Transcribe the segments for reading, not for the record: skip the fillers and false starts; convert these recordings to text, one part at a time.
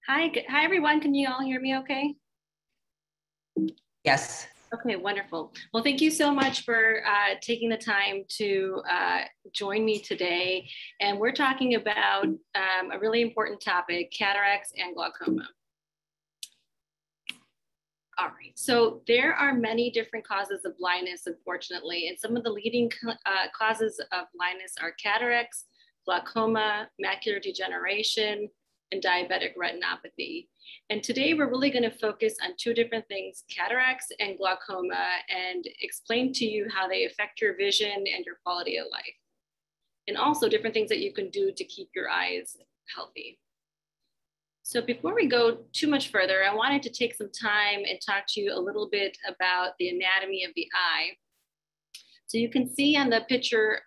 Hi everyone. Can you all hear me okay? Yes. Okay, wonderful. Well, thank you so much for taking the time to join me today. And we're talking about a really important topic, cataracts and glaucoma. All right, so there are many different causes of blindness, unfortunately, and some of the leading causes of blindness are cataracts, glaucoma, macular degeneration, and diabetic retinopathy. And today we're really going to focus on two different things, cataracts and glaucoma, and explain to you how they affect your vision and your quality of life. And also different things that you can do to keep your eyes healthy. So before we go too much further, I wanted to take some time and talk to you a little bit about the anatomy of the eye. So you can see on the picture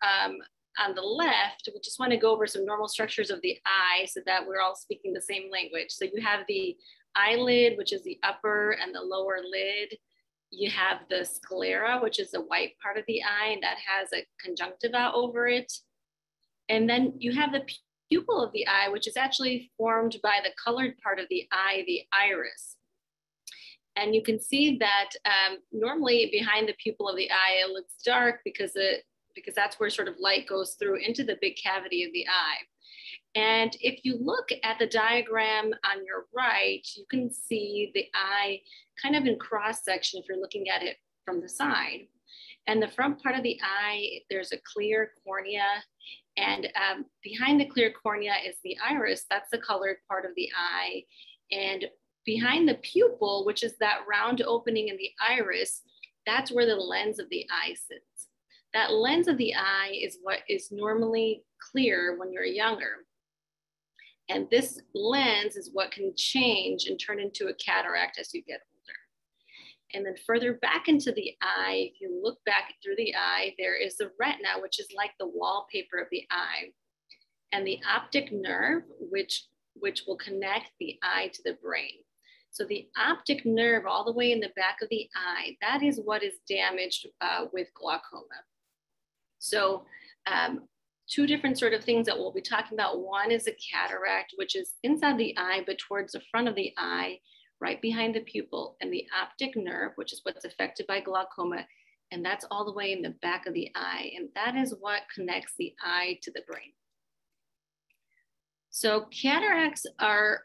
on the left, we just want to go over some normal structures of the eye so that we're all speaking the same language. So you have the eyelid, which is the upper and the lower lid. You have the sclera, which is the white part of the eye, and that has a conjunctiva over it. And then you have the pupil of the eye, which is actually formed by the colored part of the eye, the iris. And you can see that normally behind the pupil of the eye, it looks dark because that's where sort of light goes through into the big cavity of the eye. And if you look at the diagram on your right, you can see the eye kind of in cross section if you're looking at it from the side. And the front part of the eye, there's a clear cornea. And behind the clear cornea is the iris. That's the colored part of the eye. And behind the pupil, which is that round opening in the iris, that's where the lens of the eye sits. That lens of the eye is what is normally clear when you're younger. And this lens is what can change and turn into a cataract as you get older. And then further back into the eye, if you look back through the eye, there is the retina, which is like the wallpaper of the eye. And the optic nerve, which will connect the eye to the brain. So the optic nerve all the way in the back of the eye, that is what is damaged with glaucoma. So two different sort of things that we'll be talking about. One is a cataract, which is inside the eye, but towards the front of the eye, right behind the pupil, and the optic nerve, which is what's affected by glaucoma, and that's all the way in the back of the eye. And that is what connects the eye to the brain. So cataracts are,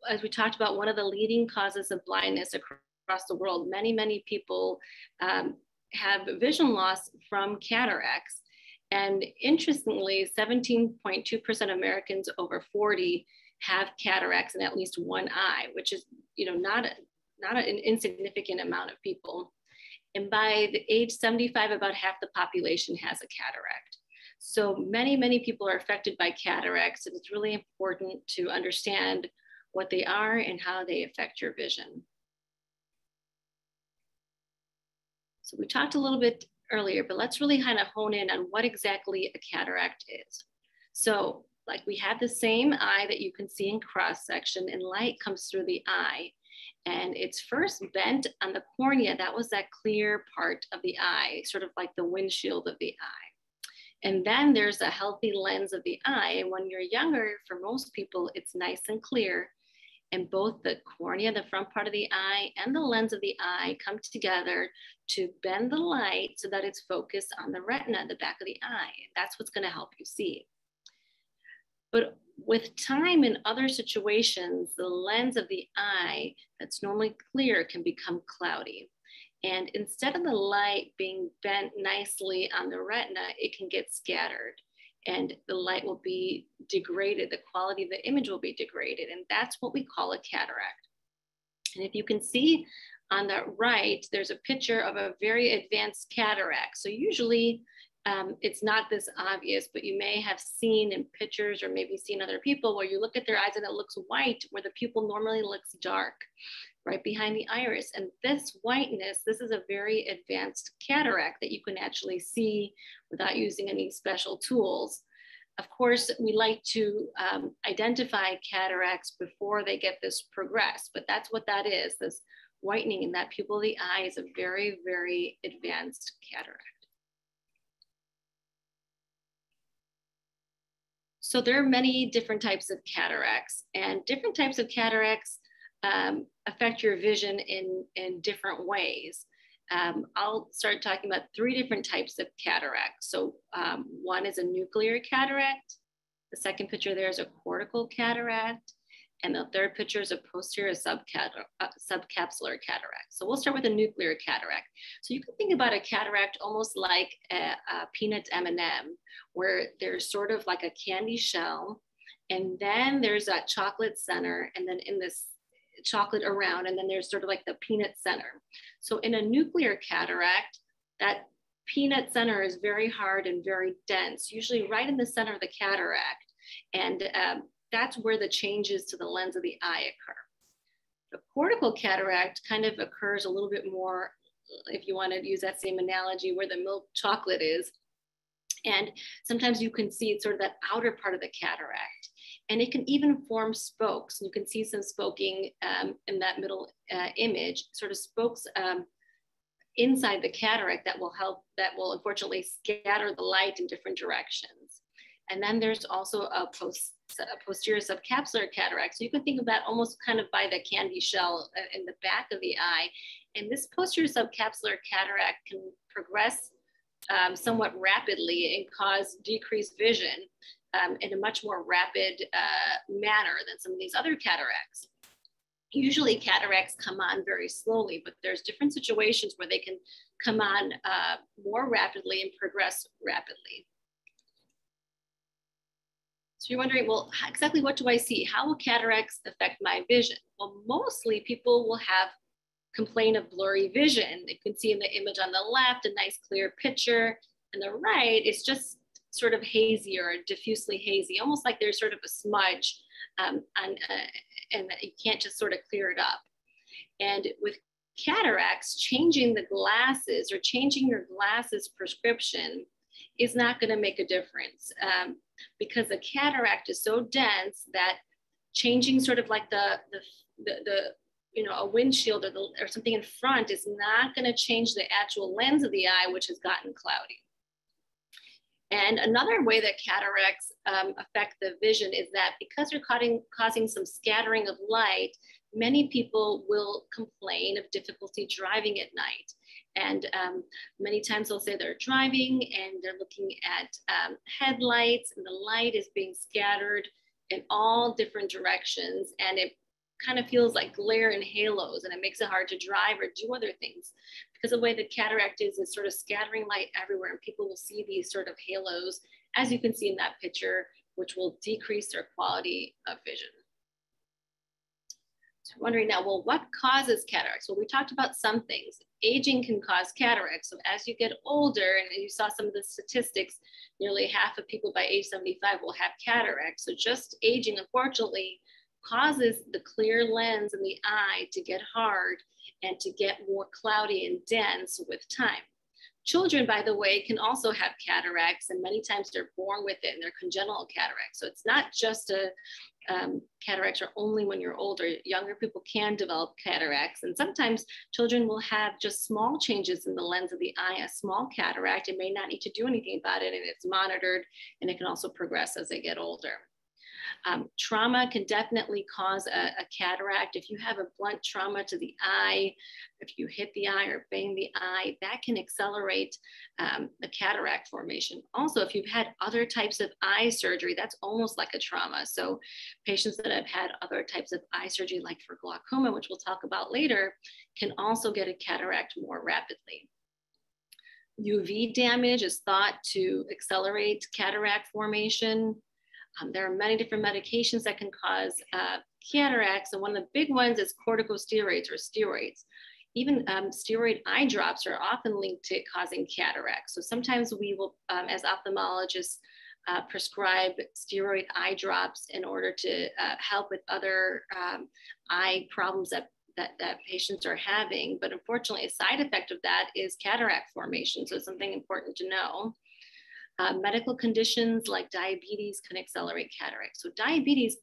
as we talked about, one of the leading causes of blindness across the world. Many, many people have vision loss from cataracts. And interestingly, 17.2% of Americans over 40 have cataracts in at least one eye, which is not an insignificant amount of people. And by the age 75, about half the population has a cataract. So many, many people are affected by cataracts, and it's really important to understand what they are and how they affect your vision. So we talked a little bit earlier, but let's really kind of hone in on what exactly a cataract is. So like we have the same eye that you can see in cross section, and light comes through the eye. And it's first bent on the cornea. That was that clear part of the eye, sort of like the windshield of the eye. And then there's a healthy lens of the eye. And when you're younger, for most people, it's nice and clear. And both the cornea, the front part of the eye, and the lens of the eye come together to bend the light so that it's focused on the retina, the back of the eye. And that's what's going to help you see. But with time in other situations, the lens of the eye that's normally clear can become cloudy. And instead of the light being bent nicely on the retina, it can get scattered and the light will be degraded. The quality of the image will be degraded. And that's what we call a cataract. And if you can see on the right, there's a picture of a very advanced cataract. So usually it's not this obvious, but you may have seen in pictures or maybe seen other people where you look at their eyes and it looks white, where the pupil normally looks dark, right behind the iris. And this whiteness, this is a very advanced cataract that you can actually see without using any special tools. Of course, we like to identify cataracts before they get this progressed, but that's what that is. This whitening in that pupil of the eye is a very, very advanced cataract. So there are many different types of cataracts, and different types of cataracts affect your vision in different ways. I'll start talking about 3 different types of cataracts. So one is a nuclear cataract. The second picture there is a cortical cataract. And the third picture is a posterior subcapsular cataract. So we'll start with a nuclear cataract. So you can think about a cataract almost like a peanut M&M, where there's sort of like a candy shell, and then there's that chocolate center, and then in this chocolate around, and then there's sort of like the peanut center. So in a nuclear cataract, that peanut center is very hard and very dense, usually right in the center of the cataract. And that's where the changes to the lens of the eye occur. The cortical cataract kind of occurs a little bit more, if you want to use that same analogy, where the milk chocolate is. And sometimes you can see sort of that outer part of the cataract. And it can even form spokes. You can see some spoking in that middle image, sort of spokes inside the cataract that will unfortunately scatter the light in different directions. And then there's also a posterior subcapsular cataract. So you can think of that almost kind of by the candy shell in the back of the eye. And this posterior subcapsular cataract can progress somewhat rapidly and cause decreased vision in a much more rapid manner than some of these other cataracts. Usually cataracts come on very slowly, but there's different situations where they can come on more rapidly and progress rapidly. So you're wondering, well, exactly what do I see? How will cataracts affect my vision? Well, mostly people will complain of blurry vision. You can see in the image on the left, a nice clear picture, and the right is just sort of hazy or diffusely hazy, almost like there's sort of a smudge and you can't just sort of clear it up. And with cataracts, changing the glasses or changing your glasses prescription is not going to make a difference because the cataract is so dense that changing sort of like the a windshield or something in front is not going to change the actual lens of the eye, which has gotten cloudy. And another way that cataracts affect the vision is that because they're causing some scattering of light, many people will complain of difficulty driving at night. And many times they'll say they're driving and they're looking at headlights, and the light is being scattered in all different directions. And it kind of feels like glare and halos, and it makes it hard to drive or do other things because the way the cataract is sort of scattering light everywhere, and people will see these sort of halos, as you can see in that picture, which will decrease their quality of vision. So wondering now, well, what causes cataracts? Well, we talked about some things. Aging can cause cataracts. So as you get older, and you saw some of the statistics, nearly half of people by age 75 will have cataracts. So just aging, unfortunately, causes the clear lens in the eye to get hard and to get more cloudy and dense with time. Children, by the way, can also have cataracts, and many times they're born with it and they're congenital cataracts. So it's not just cataracts are only when you're older. Younger people can develop cataracts, and sometimes children will have just small changes in the lens of the eye, a small cataract. It may not need to do anything about it, and it's monitored, and it can also progress as they get older. Trauma can definitely cause a cataract. If you have a blunt trauma to the eye, if you hit the eye or bang the eye, that can accelerate the cataract formation. Also, if you've had other types of eye surgery, that's almost like a trauma. So patients that have had other types of eye surgery, like for glaucoma, which we'll talk about later, can also get a cataract more rapidly. UV damage is thought to accelerate cataract formation. There are many different medications that can cause cataracts, and one of the big ones is corticosteroids or steroids. Even steroid eye drops are often linked to causing cataracts. So sometimes we will, as ophthalmologists, prescribe steroid eye drops in order to help with other eye problems that patients are having. But unfortunately, a side effect of that is cataract formation. So it's something important to know. Medical conditions like diabetes can accelerate cataracts. So diabetes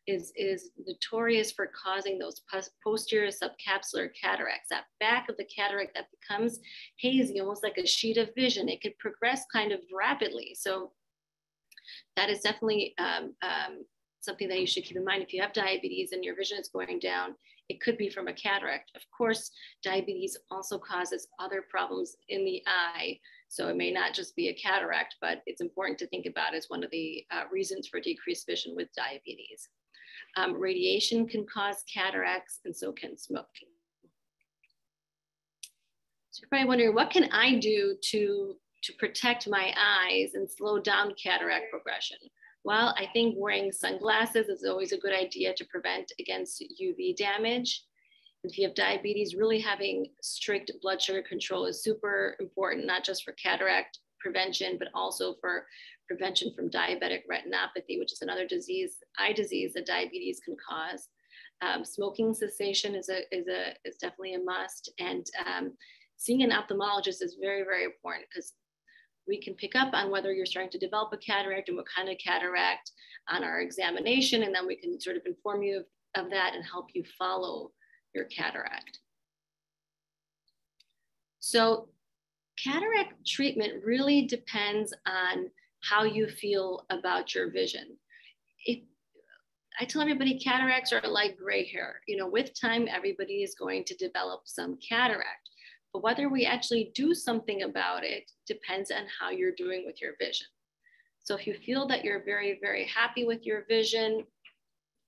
is notorious for causing those posterior subcapsular cataracts, that back of the cataract that becomes hazy, almost like a sheet of vision. It could progress kind of rapidly. So That is definitely something that you should keep in mind. If you have diabetes and your vision is going down, it could be from a cataract. Of course, diabetes also causes other problems in the eye. So it may not just be a cataract, but it's important to think about as one of the reasons for decreased vision with diabetes. Radiation can cause cataracts, and so can smoking. So you're probably wondering, what can I do to protect my eyes and slow down cataract progression? Well, I think wearing sunglasses is always a good idea to prevent against UV damage. If you have diabetes, really having strict blood sugar control is super important, not just for cataract prevention, but also for prevention from diabetic retinopathy, which is another disease, eye disease that diabetes can cause. Smoking cessation is definitely a must. And seeing an ophthalmologist is very, very important, because we can pick up on whether you're starting to develop a cataract and what kind of cataract on our examination. And then we can sort of inform you of that and help you follow your cataract. So cataract treatment really depends on how you feel about your vision. I tell everybody cataracts are like gray hair. You know, with time, everybody is going to develop some cataract. But whether we actually do something about it depends on how you're doing with your vision. So if you feel that you're very, very happy with your vision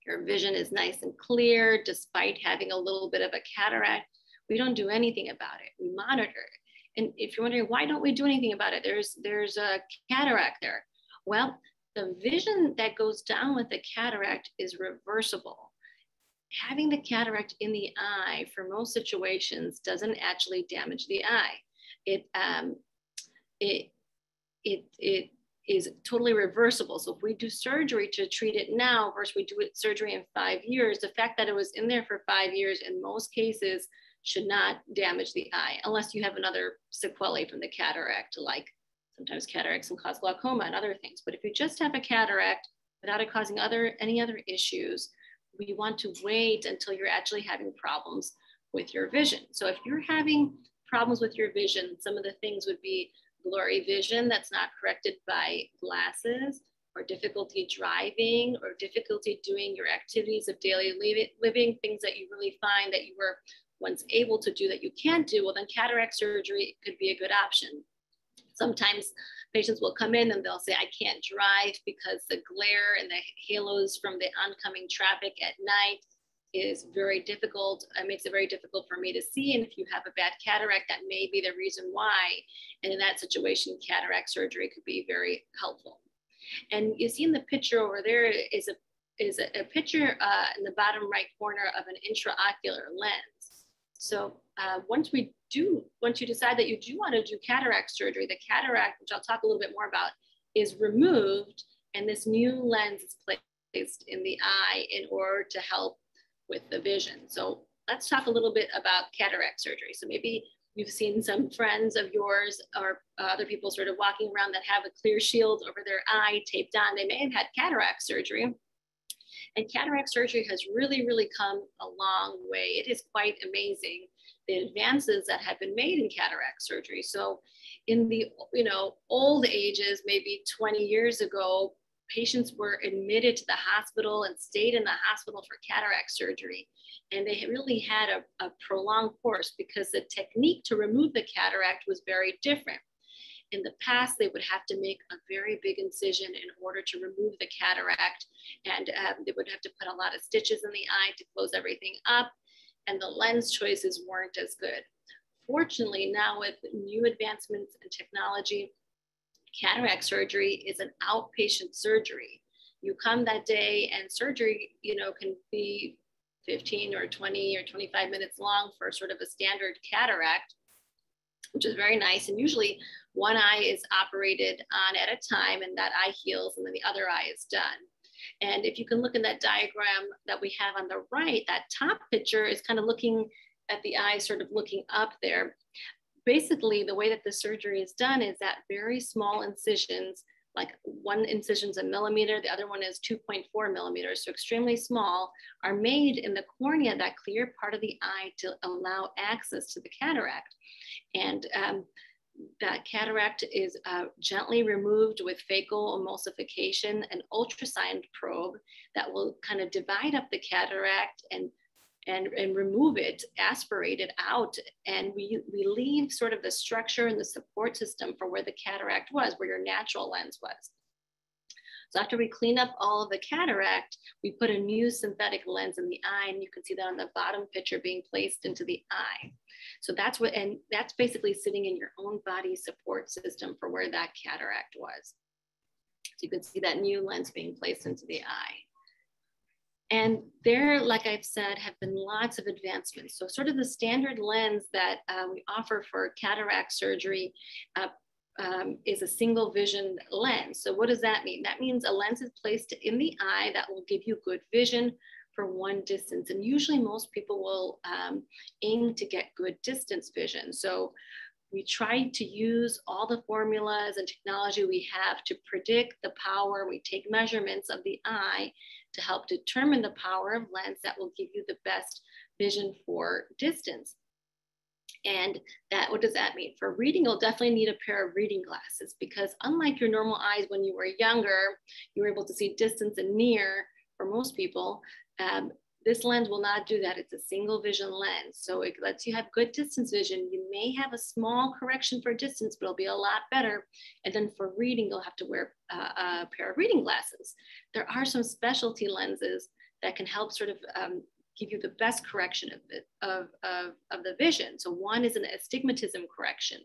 is nice and clear despite having a little bit of a cataract, we don't do anything about it. We monitor it. And if you're wondering, why don't we do anything about it? There's a cataract there. Well, the vision that goes down with the cataract is reversible. Having the cataract in the eye for most situations doesn't actually damage the eye. It is totally reversible. So if we do surgery to treat it now versus we do it surgery in 5 years, the fact that it was in there for 5 years in most cases should not damage the eye, unless you have another sequelae from the cataract, like sometimes cataracts can cause glaucoma and other things. But if you just have a cataract without it causing any other issues, we want to wait until you're actually having problems with your vision. So if you're having problems with your vision, some of the things would be blurry vision that's not corrected by glasses, or difficulty driving, or difficulty doing your activities of daily living, things that you really find that you were once able to do that you can't do, well, then cataract surgery could be a good option. Sometimes patients will come in and they'll say, I can't drive because the glare and the halos from the oncoming traffic at night is very difficult. It makes it very difficult for me to see. And if you have a bad cataract, that may be the reason why. And in that situation, cataract surgery could be very helpful. And you see in the picture over there is a picture in the bottom right corner of an intraocular lens. So once you decide that you do want to do cataract surgery, the cataract, which I'll talk a little bit more about, is removed, and this new lens is placed in the eye in order to help with the vision. So let's talk a little bit about cataract surgery. So maybe you've seen some friends of yours or other people sort of walking around that have a clear shield over their eye taped on. They may have had cataract surgery. And cataract surgery has really, really come a long way. It is quite amazing, the advances that have been made in cataract surgery. So in the old ages, maybe 20 years ago, patients were admitted to the hospital and stayed in the hospital for cataract surgery. And they really had a prolonged course because the technique to remove the cataract was very different. In the past, they would have to make a very big incision in order to remove the cataract. And they would have to put a lot of stitches in the eye to close everything up. And the lens choices weren't as good. Fortunately, now with new advancements in technology, cataract surgery is an outpatient surgery. You come that day and surgery, can be 15 or 20 or 25 minutes long for sort of a standard cataract, which is very nice. And usually one eye is operated on at a time and that eye heals and then the other eye is done. And if you can look in that diagram that we have on the right, that top picture is kind of looking at the eye, sort of looking up there. Basically, the way that the surgery is done is that very small incisions, like one incision's 1 millimeter, the other one is 2.4 millimeters, so extremely small, are made in the cornea, that clear part of the eye, to allow access to the cataract. And that cataract is gently removed with phaco emulsification, an ultrasound probe that will kind of divide up the cataract and remove it, aspirate it out. And we leave sort of the structure and the support system for where the cataract was, where your natural lens was. So after we clean up all of the cataract, we put a new synthetic lens in the eye, and you can see that on the bottom picture being placed into the eye. So that's what, and that's basically sitting in your own body support system for where that cataract was. So you can see that new lens being placed into the eye. And there, like I've said, have been lots of advancements. So sort of the standard lens that we offer for cataract surgery is a single vision lens. So what does that mean? That means a lens is placed in the eye that will give you good vision for one distance. And usually most people will aim to get good distance vision. So we try to use all the formulas and technology we have to predict the power. We take measurements of the eye to help determine the power of lens that will give you the best vision for distance. And that, what does that mean? For reading, you'll definitely need a pair of reading glasses, because unlike your normal eyes when you were younger, you were able to see distance and near for most people. This lens will not do that. It's a single vision lens. So it lets you have good distance vision. You may have a small correction for distance, but it'll be a lot better. And then for reading, you'll have to wear a pair of reading glasses. There are some specialty lenses that can help sort of give you the best correction of the vision. So one is an astigmatism correction.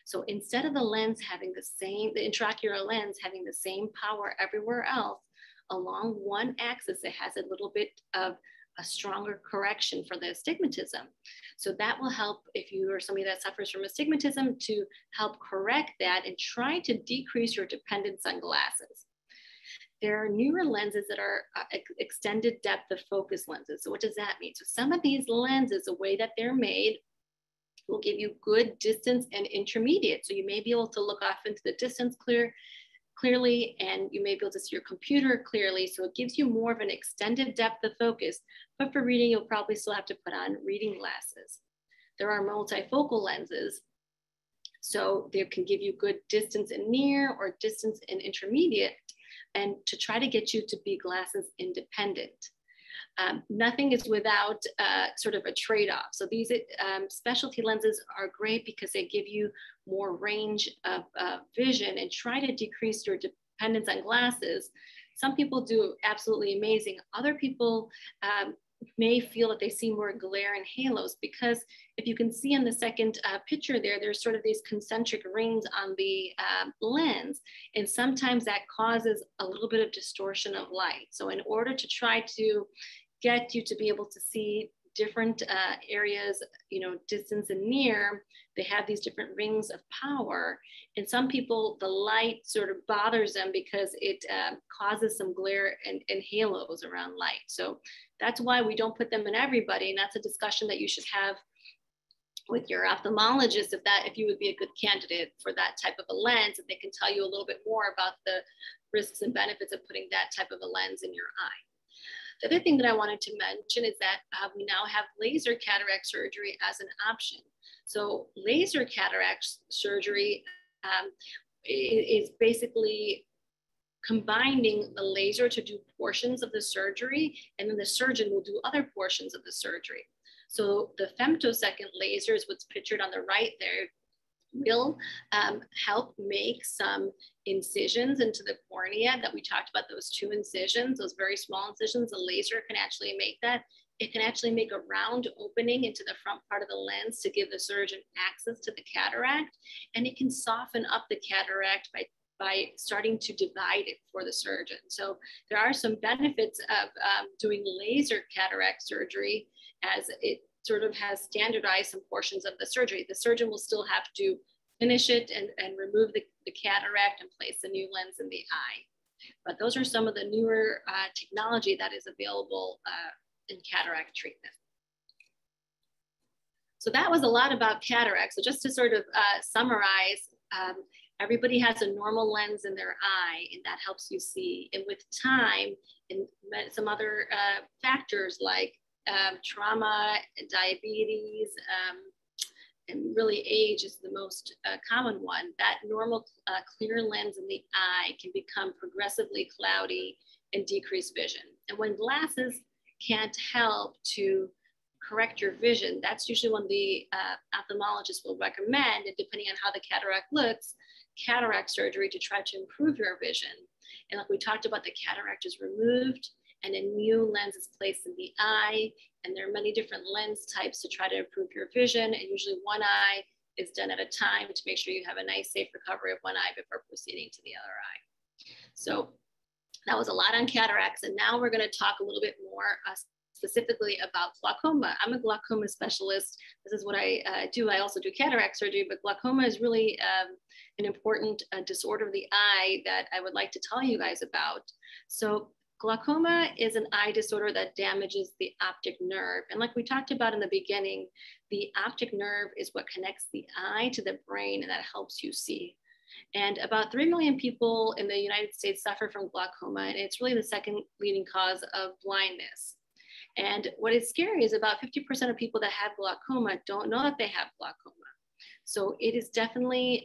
So instead of the lens having the intraocular lens having the same power everywhere else, along one axis, it has a little bit of a stronger correction for the astigmatism. So that will help if you are somebody that suffers from astigmatism to help correct that and try to decrease your dependence on glasses. There are newer lenses that are extended depth of focus lenses. So what does that mean? So some of these lenses, the way that they're made, will give you good distance and intermediate. So you may be able to look off into the distance clearly, and you may be able to see your computer clearly. So it gives you more of an extended depth of focus, but for reading, you'll probably still have to put on reading glasses. There are multifocal lenses. So they can give you good distance and near or distance and intermediate, and to try to get you to be glasses independent. Nothing is without sort of a trade-off. So these specialty lenses are great because they give you more range of vision and try to decrease your dependence on glasses. Some people do absolutely amazing. Other people may feel that they see more glare and halos, because if you can see in the second picture there's sort of these concentric rings on the lens, and sometimes that causes a little bit of distortion of light. So in order to try to get you to be able to see different areas, distance and near, they have these different rings of power. And some people, the light sort of bothers them because it causes some glare and halos around light. So that's why we don't put them in everybody. And that's a discussion that you should have with your ophthalmologist, if you would be a good candidate for that type of a lens, and they can tell you a little bit more about the risks and benefits of putting that type of a lens in your eye. The other thing that I wanted to mention is that we now have laser cataract surgery as an option. So laser cataract surgery is basically combining the laser to do portions of the surgery, and then the surgeon will do other portions of the surgery. So the femtosecond laser is what's pictured on the right there, will help make some incisions into the cornea that we talked about, those 2 incisions, those very small incisions. The laser can actually make that. It can actually make a round opening into the front part of the lens to give the surgeon access to the cataract, and it can soften up the cataract by starting to divide it for the surgeon. So there are some benefits of doing laser cataract surgery, as it sort of has standardized some portions of the surgery. The surgeon will still have to finish it and remove the cataract and place a new lens in the eye. But those are some of the newer technology that is available in cataract treatment. So that was a lot about cataract. So just to sort of summarize, everybody has a normal lens in their eye, and that helps you see. And with time and some other factors like trauma, diabetes, and really age is the most common one, that normal clear lens in the eye can become progressively cloudy and decrease vision. And when glasses can't help to correct your vision, that's usually when the ophthalmologist will recommend, and depending on how the cataract looks, cataract surgery to try to improve your vision. And like we talked about, the cataract is removed and a new lens is placed in the eye. And there are many different lens types to try to improve your vision. And usually one eye is done at a time to make sure you have a nice, safe recovery of one eye before proceeding to the other eye. So that was a lot on cataracts. And now we're going to talk a little bit more specifically about glaucoma. I'm a glaucoma specialist. This is what I do. I also do cataract surgery, but glaucoma is really an important disorder of the eye that I would like to tell you guys about. So glaucoma is an eye disorder that damages the optic nerve. And like we talked about in the beginning, the optic nerve is what connects the eye to the brain, and that helps you see. And about 3 million people in the United States suffer from glaucoma, and it's really the second leading cause of blindness. And what is scary is about 50% of people that have glaucoma don't know that they have glaucoma. So it is definitely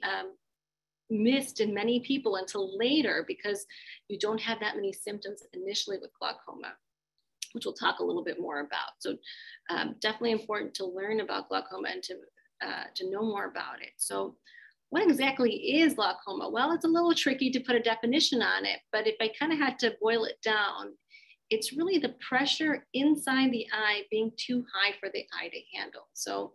missed in many people until later because you don't have that many symptoms initially with glaucoma, which we'll talk a little bit more about. So definitely important to learn about glaucoma and to know more about it. So what exactly is glaucoma? Well, it's a little tricky to put a definition on it, but if I kind of had to boil it down, it's really the pressure inside the eye being too high for the eye to handle. So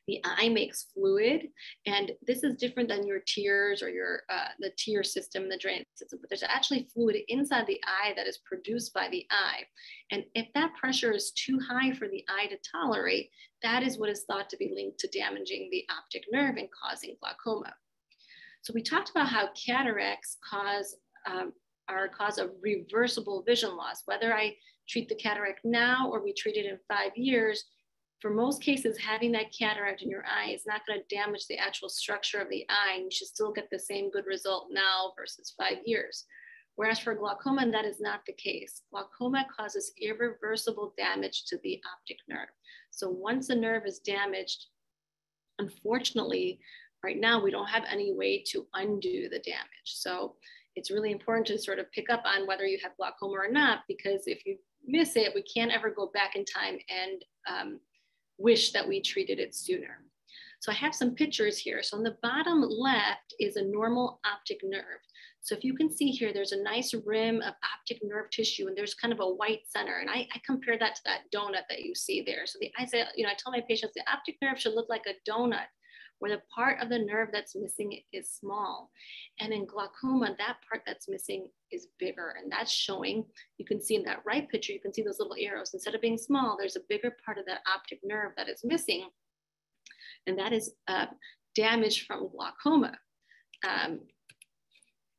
the eye makes fluid, and this is different than your tears or your the tear system, the drainage system, but there's actually fluid inside the eye that is produced by the eye. And if that pressure is too high for the eye to tolerate, that is what is thought to be linked to damaging the optic nerve and causing glaucoma. So we talked about how cataracts are a cause of reversible vision loss. Whether I treat the cataract now or we treat it in 5 years, for most cases, having that cataract in your eye is not going to damage the actual structure of the eye, and you should still get the same good result now versus 5 years. Whereas for glaucoma, that is not the case. Glaucoma causes irreversible damage to the optic nerve. So once the nerve is damaged, unfortunately, right now, we don't have any way to undo the damage. So it's really important to sort of pick up on whether you have glaucoma or not, because if you miss it, we can't ever go back in time and wish that we treated it sooner. So I have some pictures here. So on the bottom left is a normal optic nerve. So if you can see here, there's a nice rim of optic nerve tissue, and there's kind of a white center. And I compare that to that donut that you see there. So I say, I tell my patients the optic nerve should look like a donut, where the part of the nerve that's missing is small. And in glaucoma, that part that's missing is bigger. And that's showing, you can see in that right picture, you can see those little arrows. Instead of being small, there's a bigger part of that optic nerve that is missing. And that is damage from glaucoma.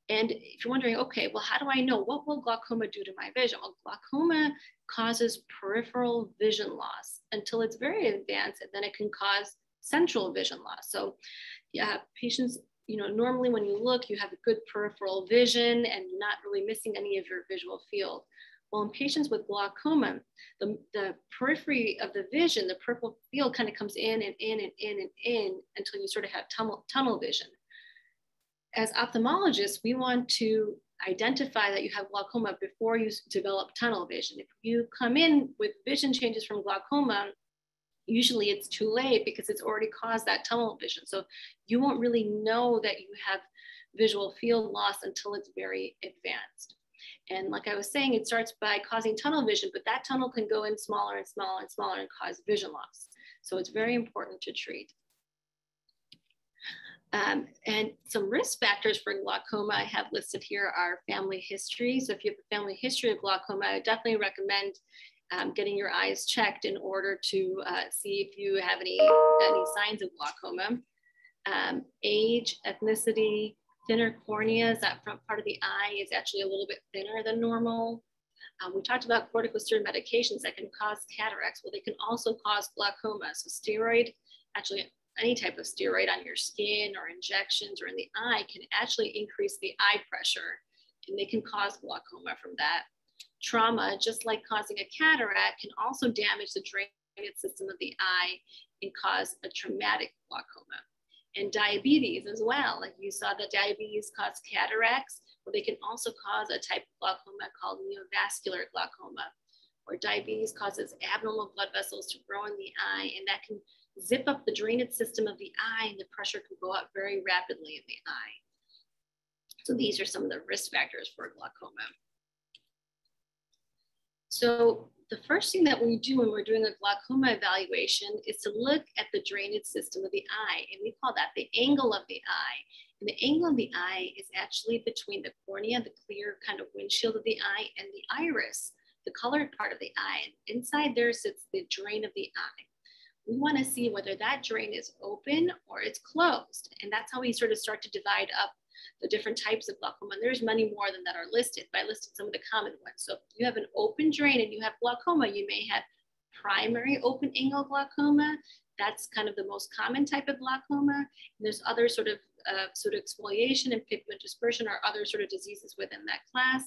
And if you're wondering, okay, well, how do I know? What will glaucoma do to my vision? Well, glaucoma causes peripheral vision loss until it's very advanced, and then it can cause central vision loss. So yeah, patients, normally when you look, you have a good peripheral vision and you're not really missing any of your visual field. Well, in patients with glaucoma, the periphery of the vision, the peripheral field kind of comes in and in and in and in until you sort of have tunnel vision. As ophthalmologists, we want to identify that you have glaucoma before you develop tunnel vision. If you come in with vision changes from glaucoma, usually it's too late because it's already caused that tunnel vision. So you won't really know that you have visual field loss until it's very advanced. And like I was saying, it starts by causing tunnel vision, but that tunnel can go in smaller and smaller and smaller and cause vision loss. So it's very important to treat. And some risk factors for glaucoma I have listed here are family history. So if you have a family history of glaucoma, I definitely recommend getting your eyes checked in order to see if you have any signs of glaucoma. Age, ethnicity, thinner corneas, that front part of the eye is actually a little bit thinner than normal. We talked about corticosteroid medications that can cause cataracts. Well, they can also cause glaucoma. So steroid, actually any type of steroid on your skin or injections or in the eye can actually increase the eye pressure, and they can cause glaucoma from that. Trauma, just like causing a cataract, can also damage the drainage system of the eye and cause a traumatic glaucoma. And diabetes as well. Like you saw that diabetes causes cataracts, or they can also cause a type of glaucoma called neovascular glaucoma, where diabetes causes abnormal blood vessels to grow in the eye, and that can zip up the drainage system of the eye, and the pressure can go up very rapidly in the eye. So these are some of the risk factors for glaucoma. So the first thing that we do when we're doing a glaucoma evaluation is to look at the drainage system of the eye, and we call that the angle of the eye. And the angle of the eye is actually between the cornea, the clear kind of windshield of the eye, and the iris, the colored part of the eye. And inside there sits the drain of the eye. We want to see whether that drain is open or it's closed. And that's how we sort of start to divide up the different types of glaucoma. And there's many more than that are listed, but I listed some of the common ones. So if you have an open drain and you have glaucoma, you may have primary open angle glaucoma. That's kind of the most common type of glaucoma. And there's other sort of exfoliation and pigment dispersion or other sort of diseases within that class.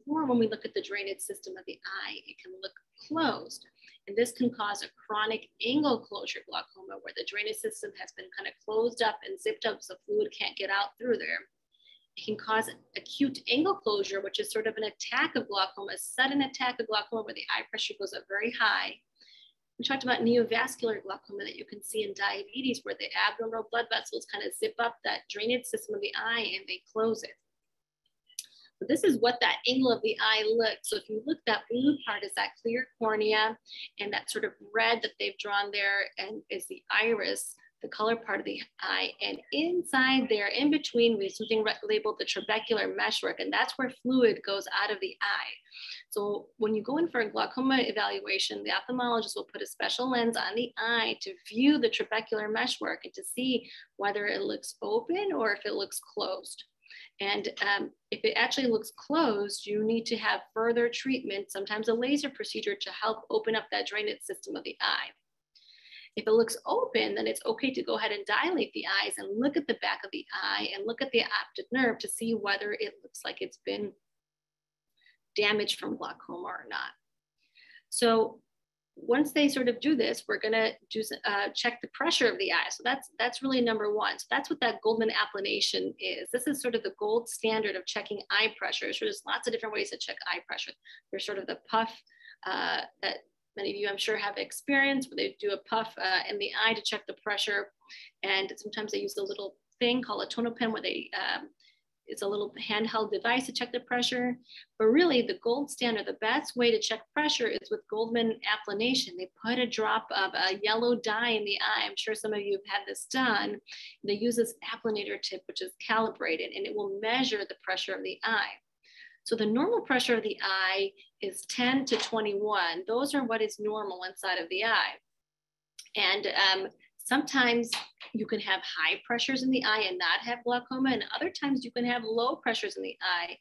Or when we look at the drainage system of the eye, it can look closed. And this can cause a chronic angle closure glaucoma, where the drainage system has been kind of closed up and zipped up so fluid can't get out through there. It can cause acute angle closure, which is sort of an attack of glaucoma, a sudden attack of glaucoma where the eye pressure goes up very high. We talked about neovascular glaucoma that you can see in diabetes, where the abnormal blood vessels kind of zip up that drainage system of the eye and they close it. But this is what that angle of the eye looks. So if you look, that blue part is that clear cornea, and that sort of red that they've drawn there and is the iris, the color part of the eye. And inside there, in between, we have something labeled the trabecular meshwork, and that's where fluid goes out of the eye. So when you go in for a glaucoma evaluation, the ophthalmologist will put a special lens on the eye to view the trabecular meshwork and to see whether it looks open or if it looks closed. And if it actually looks closed, you need to have further treatment, sometimes a laser procedure, to help open up that drainage system of the eye. If it looks open, then it's okay to go ahead and dilate the eyes and look at the back of the eye and look at the optic nerve to see whether it looks like it's been damaged from glaucoma or not. So once they sort of do this, we're gonna do check the pressure of the eye. So that's really number one. So that's what that Goldmann applanation is. This is sort of the gold standard of checking eye pressure. So there's lots of different ways to check eye pressure. There's sort of the puff that many of you, I'm sure, have experience, where they do a puff in the eye to check the pressure. And sometimes they use a little thing called a tonopen, where they it's a little handheld device to check the pressure. But really, the gold standard, the best way to check pressure is with Goldmann applanation. They put a drop of a yellow dye in the eye. I'm sure some of you have had this done. They use this applanator tip, which is calibrated, and it will measure the pressure of the eye. So the normal pressure of the eye is 10 to 21. Those are what is normal inside of the eye. And sometimes you can have high pressures in the eye and not have glaucoma, and other times you can have low pressures in the eye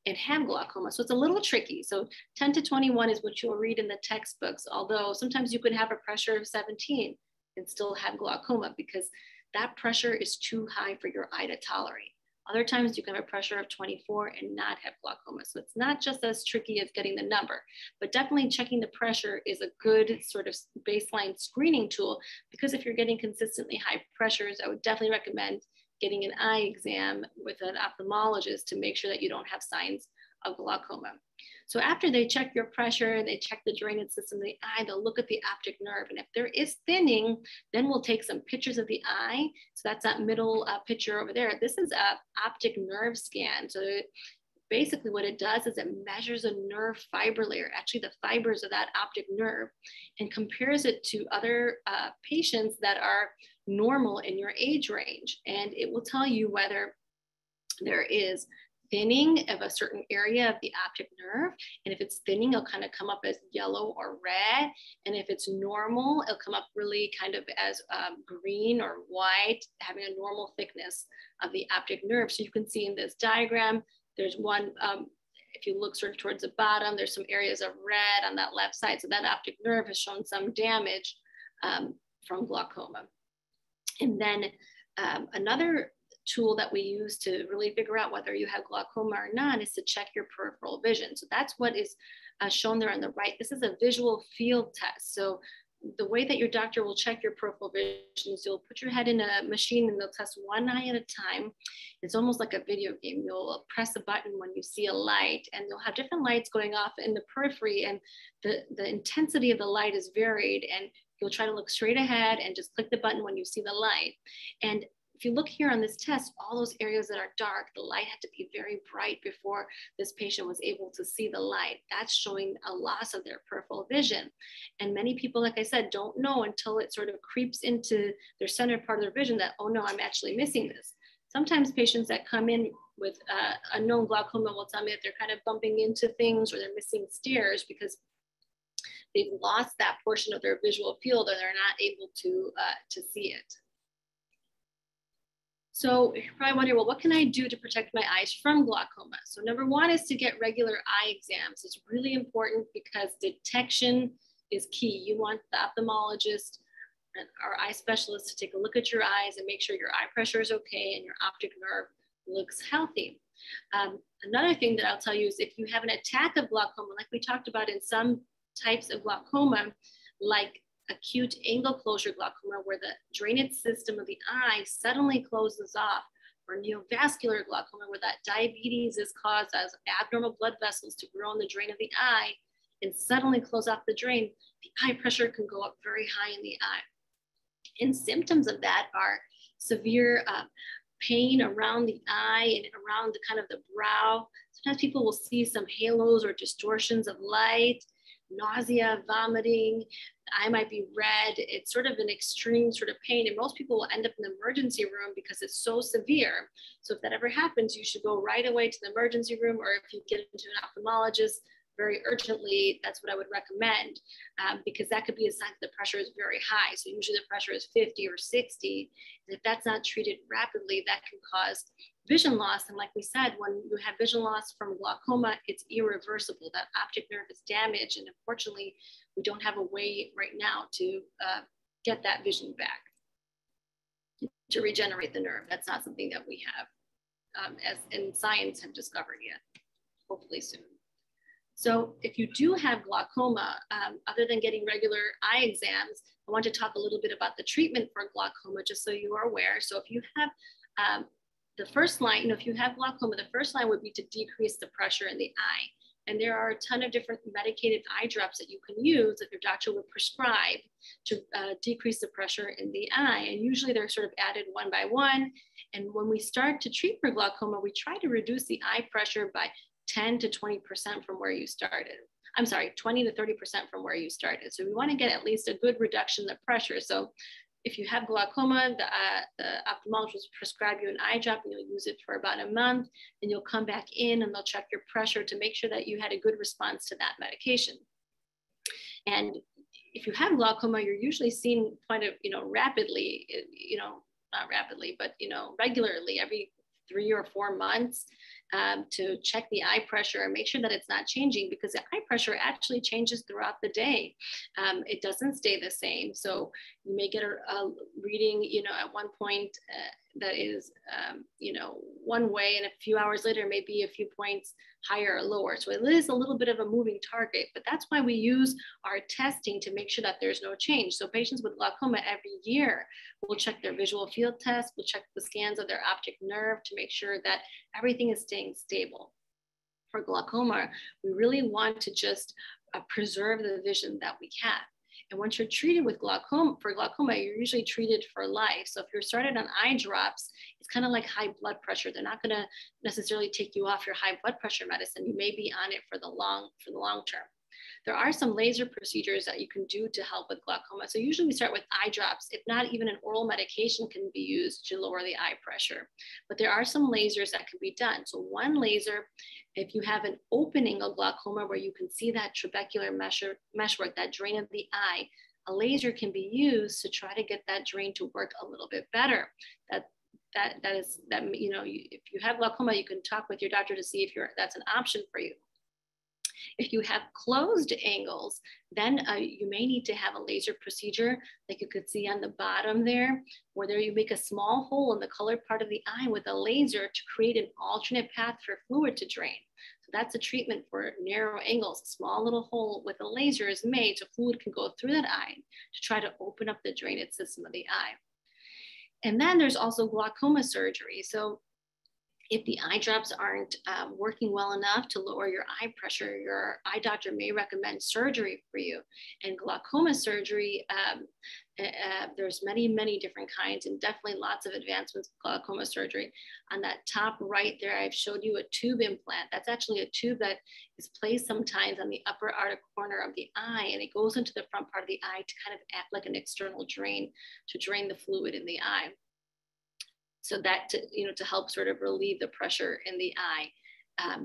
and have glaucoma. So it's a little tricky. So 10 to 21 is what you'll read in the textbooks, although sometimes you can have a pressure of 17 and still have glaucoma because that pressure is too high for your eye to tolerate. Other times you can have a pressure of 24 and not have glaucoma. So it's not just as tricky as getting the number, but definitely checking the pressure is a good sort of baseline screening tool, because if you're getting consistently high pressures, I would definitely recommend getting an eye exam with an ophthalmologist to make sure that you don't have signs of glaucoma. So after they check your pressure and they check the drainage system of the eye, they'll look at the optic nerve. And if there is thinning, then we'll take some pictures of the eye. So that's that middle picture over there. This is an optic nerve scan. So basically what it does is it measures a nerve fiber layer, actually the fibers of that optic nerve, and compares it to other patients that are normal in your age range. And it will tell you whether there is thinning of a certain area of the optic nerve. And if it's thinning, it'll kind of come up as yellow or red. And if it's normal, it'll come up really kind of as green or white, having a normal thickness of the optic nerve. So you can see in this diagram, there's one, if you look sort of towards the bottom, there's some areas of red on that left side. So that optic nerve has shown some damage from glaucoma. And then another tool that we use to really figure out whether you have glaucoma or not is to check your peripheral vision. So that's what is shown there on the right. This is a visual field test. So the way that your doctor will check your peripheral vision is you'll put your head in a machine and they'll test one eye at a time. It's almost like a video game. You'll press a button when you see a light, and you'll have different lights going off in the periphery, and the intensity of the light is varied, and you'll try to look straight ahead and just click the button when you see the light. And if you look here on this test, all those areas that are dark, the light had to be very bright before this patient was able to see the light. That's showing a loss of their peripheral vision. And many people, like I said, don't know until it sort of creeps into their center part of their vision that, oh no, I'm actually missing this. Sometimes patients that come in with a known glaucoma will tell me that they're kind of bumping into things or they're missing stairs because they've lost that portion of their visual field and they're not able to see it. So you're probably wondering, well, what can I do to protect my eyes from glaucoma? So number one is to get regular eye exams. It's really important because detection is key. You want the ophthalmologist or eye specialist to take a look at your eyes and make sure your eye pressure is okay and your optic nerve looks healthy. Another thing that I'll tell you is if you have an attack of glaucoma, like we talked about in some types of glaucoma, like acute angle closure glaucoma, where the drainage system of the eye suddenly closes off, or neovascular glaucoma, where that diabetes is caused as abnormal blood vessels to grow in the drain of the eye and suddenly close off the drain, the eye pressure can go up very high in the eye. And symptoms of that are severe pain around the eye and around the kind of the brow. Sometimes people will see some halos or distortions of light, nausea, vomiting, the eye might be red. It's sort of an extreme sort of pain. And most people will end up in the emergency room because it's so severe. So if that ever happens, you should go right away to the emergency room, or if you get into an ophthalmologist very urgently, that's what I would recommend, because that could be a sign that the pressure is very high. So usually the pressure is 50 or 60. And if that's not treated rapidly, that can cause vision loss. And like we said, when you have vision loss from glaucoma, it's irreversible. That optic nerve is damaged. And unfortunately, we don't have a way right now to get that vision back, to regenerate the nerve. That's not something that we have, as in science have discovered yet, hopefully soon. So if you do have glaucoma, other than getting regular eye exams, I want to talk a little bit about the treatment for glaucoma, just so you are aware. So if you have the first line, if you have glaucoma, the first line would be to decrease the pressure in the eye. And there are a ton of different medicated eye drops that you can use if your doctor would prescribe to decrease the pressure in the eye. And usually they're sort of added one by one. And when we start to treat for glaucoma, we try to reduce the eye pressure by 10 to 20% from where you started. I'm sorry, 20 to 30% from where you started. So we want to get at least a good reduction in the pressure. So if you have glaucoma, the ophthalmologist will prescribe you an eye drop and you'll use it for about a month. Then you'll come back in and they'll check your pressure to make sure that you had a good response to that medication. And if you have glaucoma, you're usually seen kind of, rapidly, not rapidly, but, regularly every 3 or 4 months to check the eye pressure and make sure that it's not changing, because the eye pressure actually changes throughout the day. It doesn't stay the same. So you may get a reading, at one point that is, one way, and a few hours later, maybe a few points higher or lower. So it is a little bit of a moving target, but that's why we use our testing to make sure that there's no change. So patients with glaucoma every year will check their visual field test, we'll check the scans of their optic nerve to make sure that everything is staying stable. For glaucoma, we really want to just preserve the vision that we have. And once you're treated with glaucoma, you're usually treated for life. So if you're started on eye drops, it's kind of like high blood pressure. They're not going to necessarily take you off your high blood pressure medicine. You may be on it for the long term. There are some laser procedures that you can do to help with glaucoma. So usually we start with eye drops. If not, even an oral medication can be used to lower the eye pressure. But there are some lasers that can be done. So one laser, if you have an opening of glaucoma where you can see that trabecular meshwork, that drain of the eye, a laser can be used to try to get that drain to work a little bit better. If you have glaucoma, you can talk with your doctor to see if that's an option for you. If you have closed angles, then you may need to have a laser procedure, like you could see on the bottom there, where you make a small hole in the colored part of the eye with a laser to create an alternate path for fluid to drain. So that's a treatment for narrow angles. A small little hole with a laser is made so fluid can go through that eye to try to open up the drainage system of the eye. And then there's also glaucoma surgery. So if the eye drops aren't working well enough to lower your eye pressure, your eye doctor may recommend surgery for you. And glaucoma surgery, there's many, many different kinds, and definitely lots of advancements with glaucoma surgery. On that top right there, I've showed you a tube implant. That's actually a tube that is placed sometimes on the upper outer corner of the eye, and it goes into the front part of the eye to kind of act like an external drain to drain the fluid in the eye. So that, to help sort of relieve the pressure in the eye.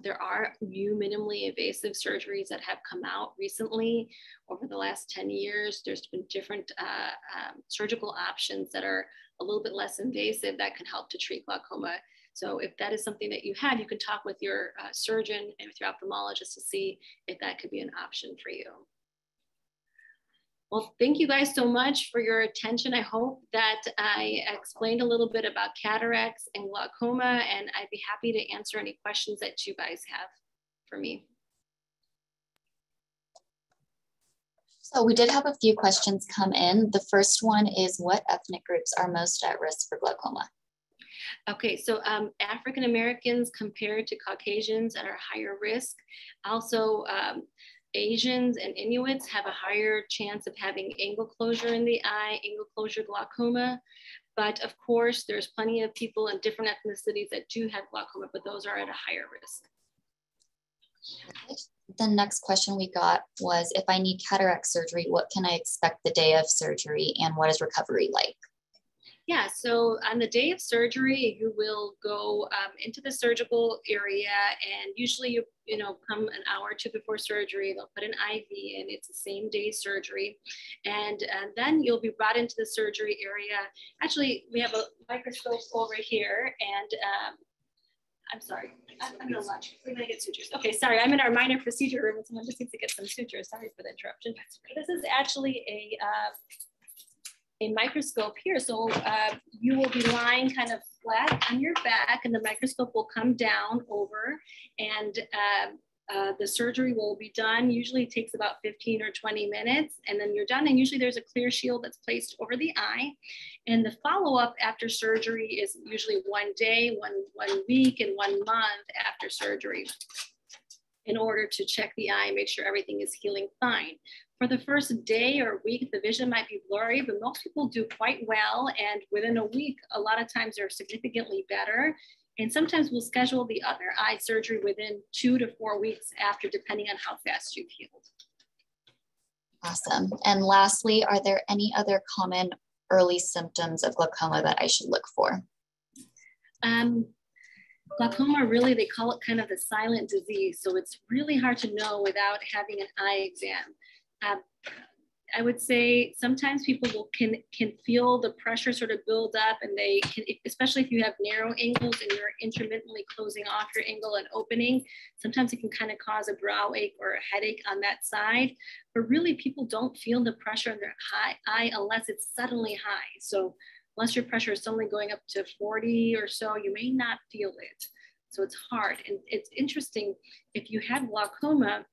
There are new minimally invasive surgeries that have come out recently over the last 10 years. There's been different surgical options that are a little bit less invasive that can help to treat glaucoma. So if that is something that you have, you can talk with your surgeon and with your ophthalmologist to see if that could be an option for you. Well, thank you guys so much for your attention. I hope that I explained a little bit about cataracts and glaucoma, and I'd be happy to answer any questions that you guys have for me. So we did have a few questions come in. The first one is, what ethnic groups are most at risk for glaucoma? Okay, so African Americans compared to Caucasians are higher risk. Also, Asians and Inuits have a higher chance of having angle closure in the eye, angle closure glaucoma. But of course, there's plenty of people in different ethnicities that do have glaucoma, but those are at a higher risk. The next question we got was, if I need cataract surgery, what can I expect the day of surgery, and what is recovery like? Yeah, so on the day of surgery, you will go into the surgical area, and usually you come an hour or two before surgery. They'll put an IV in. It's the same day surgery, and then you'll be brought into the surgery area. Actually, we have a microscope over here, and I'm sorry, I'm gonna lunch. We're gonna get sutures. Okay, sorry, I'm in our minor procedure room, and someone just needs to get some sutures. Sorry for the interruption. This is actually a microscope here. So you will be lying kind of flat on your back, and the microscope will come down over, and the surgery will be done. Usually it takes about 15 or 20 minutes, and then you're done. And usually there's a clear shield that's placed over the eye. And the follow-up after surgery is usually 1 day, one week, and 1 month after surgery, in order to check the eye and make sure everything is healing fine. For the first day or week, the vision might be blurry, but most people do quite well. And within a week, a lot of times they're significantly better. And sometimes we'll schedule the other eye surgery within 2 to 4 weeks after, depending on how fast you've healed. Awesome. And lastly, are there any other common early symptoms of glaucoma that I should look for? Glaucoma, really, they call it kind of the silent disease. So it's really hard to know without having an eye exam. I would say sometimes people can feel the pressure sort of build up, and they can, especially if you have narrow angles and you're intermittently closing off your angle and opening, sometimes it can kind of cause a brow ache or a headache on that side. But really, people don't feel the pressure in their eye unless it's suddenly high. So unless your pressure is suddenly going up to 40 or so, you may not feel it. So it's hard. And it's interesting, if you have glaucoma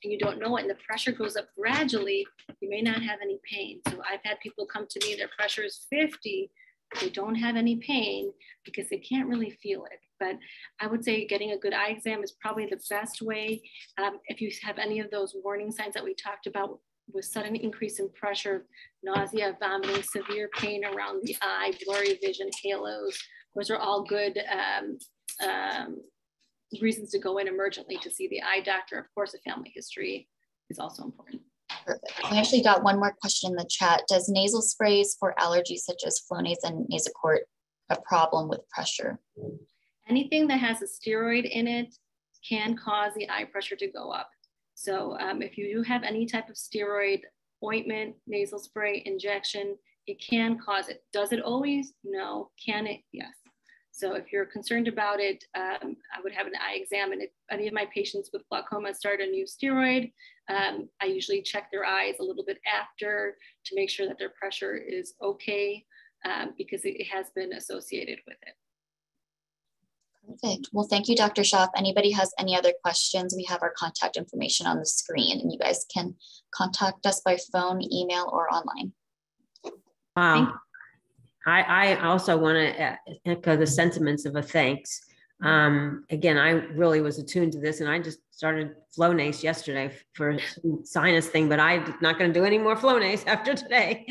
and you don't know it and the pressure goes up gradually, you may not have any pain. So I've had people come to me, their pressure is 50, they don't have any pain because they can't really feel it. But I would say getting a good eye exam is probably the best way. If you have any of those warning signs that we talked about, with sudden increase in pressure, nausea, vomiting, severe pain around the eye, blurry vision, halos, those are all good reasons to go in emergently to see the eye doctor. Of course, a family history is also important. Perfect. We actually got one more question in the chat. Does nasal sprays for allergies such as Flonase and Nasacort a problem with pressure? Anything that has a steroid in it can cause the eye pressure to go up. So if you do have any type of steroid, ointment, nasal spray, injection, it can cause it. Does it always? No. Can it? Yes. So if you're concerned about it, I would have an eye exam. And if any of my patients with glaucoma start a new steroid, I usually check their eyes a little bit after to make sure that their pressure is okay, because it has been associated with it. Perfect. Well, thank you, Dr. Shah. If anybody has any other questions, we have our contact information on the screen, and you guys can contact us by phone, email, or online. I also want to echo the sentiments of a thanks. Again, I really was attuned to this, and I just started Flonase yesterday for some sinus thing, but I'm not going to do any more Flonase after today.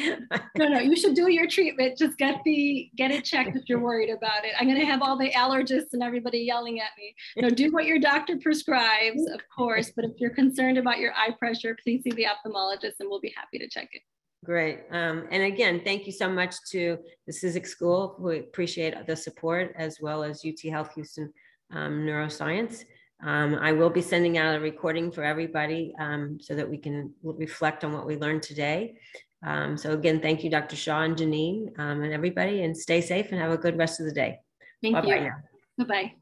No, you should do your treatment. Just get it checked if you're worried about it. I'm going to have all the allergists and everybody yelling at me. No, do what your doctor prescribes, of course, but if you're concerned about your eye pressure, please see the ophthalmologist and we'll be happy to check it. Great. And again, thank you so much to the Cizik School. We appreciate the support, as well as UT Health Houston Neuroscience. I will be sending out a recording for everybody so that we can reflect on what we learned today. So again, thank you, Dr. Shah and Janine and everybody, and stay safe and have a good rest of the day. Thank you. Bye-bye now. Bye-bye.